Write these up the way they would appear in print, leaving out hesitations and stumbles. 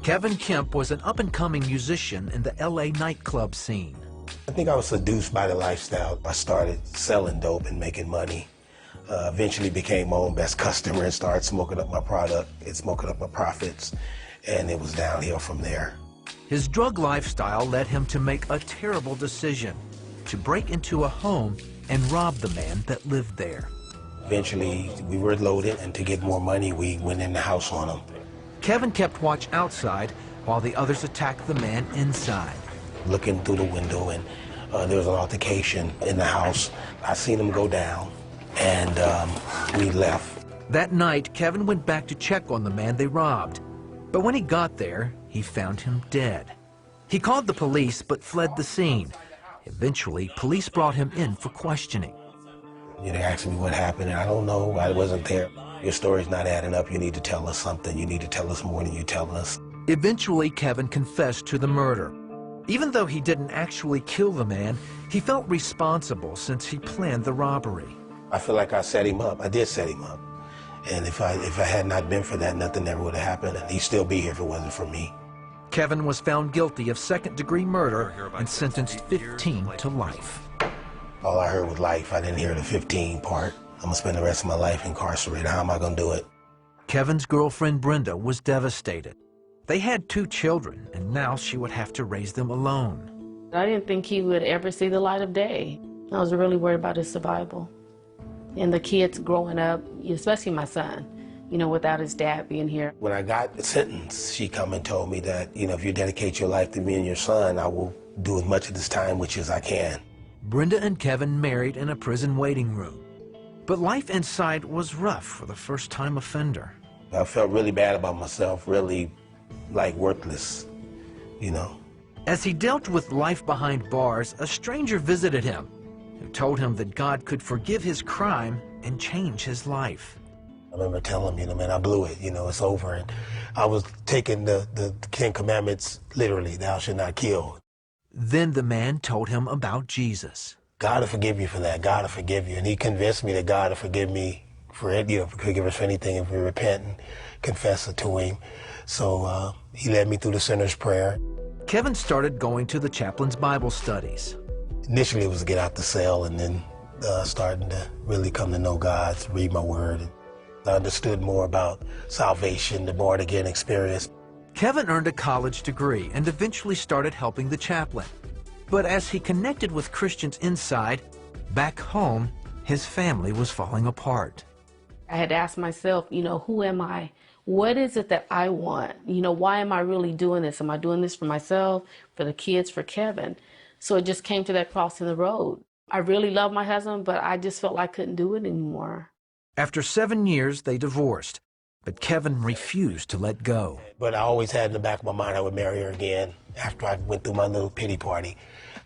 Kevin Kemp was an up-and-coming musician in the LA nightclub scene. I think I was seduced by the lifestyle. I started selling dope and making money. Eventually became my own best customer and started smoking up my product and smoking up my profits, and it was downhill from there. His drug lifestyle led him to make a terrible decision, to break into a home and rob the man that lived there. Eventually, we were loaded, and to get more money, we went in the house on him. Kevin kept watch outside while the others attacked the man inside. Looking through the window, and there was an altercation in the house. I seen him go down, and we left. That night, Kevin went back to check on the man they robbed. But when he got there, he found him dead. He called the police but fled the scene. Eventually, police brought him in for questioning. They asked me what happened, and I don't know. I wasn't there. Your story's not adding up. You need to tell us something. You need to tell us more than you're telling us. Eventually, Kevin confessed to the murder. Even though he didn't actually kill the man, he felt responsible since he planned the robbery. I feel like I set him up. I did set him up. And if I had not been for that, nothing ever would have happened, and he'd still be here if it wasn't for me. Kevin was found guilty of second-degree murder and sentenced 15 to life. All I heard was life. I didn't hear the 15 part. I'm gonna spend the rest of my life incarcerated. How am I gonna do it? Kevin's girlfriend, Brenda, was devastated. They had 2 children, and now she would have to raise them alone. I didn't think he would ever see the light of day. I was really worried about his survival. And the kids growing up, especially my son, without his dad being here. When I got sentenced, she come and told me that, if you dedicate your life to me and your son, I will do as much of this time with you as I can. Brenda and Kevin married in a prison waiting room. But life inside was rough for the first-time offender. I felt really bad about myself, really, like, worthless, As he dealt with life behind bars, a stranger visited him, who told him that God could forgive his crime and change his life. I remember telling him, man, I blew it, it's over. And I was taking the 10 Commandments literally, thou shalt not kill. Then the man told him about Jesus. God will forgive you for that. God will forgive you. And he convinced me that God will forgive me for it, forgive us for anything if we repent and confess it to him. So he led me through the sinner's prayer. Kevin started going to the chaplain's Bible studies. Initially it was to get out the cell, and then starting to really come to know God, to read my word. And I understood more about salvation, the born-again experience. Kevin earned a college degree and eventually started helping the chaplain. But as he connected with Christians inside, back home, his family was falling apart. I had asked myself, who am I? What is it that I want? Why am I really doing this? Am I doing this for myself, for the kids, for Kevin? So it just came to that crossing the road. I really love my husband, but I just felt like I couldn't do it anymore. After 7 years, they divorced, but Kevin refused to let go. But I always had in the back of my mind I would marry her again. After I went through my little pity party,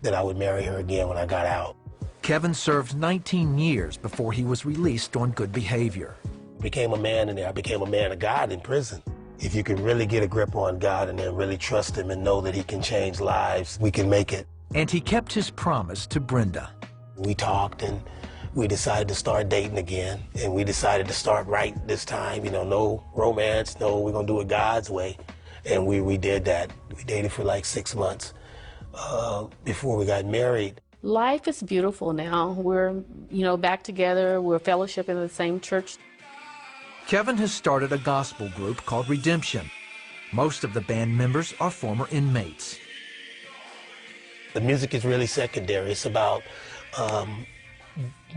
that I would marry her again when I got out. Kevin served 19 years before he was released on good behavior. I became a man in there. I became a man of God in prison. If you can really get a grip on God and then really trust him and know that he can change lives, we can make it. And he kept his promise to Brenda. We talked and we decided to start dating again, and we decided to start right this time. No romance, no, we're gonna do it God's way. And we did that. We dated for like 6 months before we got married. Life is beautiful now. We're, back together. We're fellowship in the same church. Kevin has started a gospel group called Redemption. Most of the band members are former inmates. The music is really secondary. It's about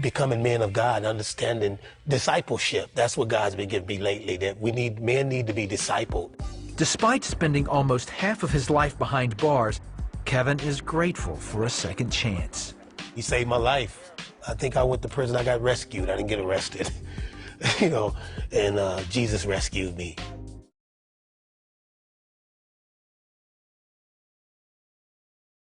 becoming men of God, understanding discipleship. That's what God's been giving me lately, that men need to be discipled. Despite spending almost half of his life behind bars, Kevin is grateful for a second chance. He saved my life. I think I went to prison, I got rescued. I didn't get arrested, and Jesus rescued me.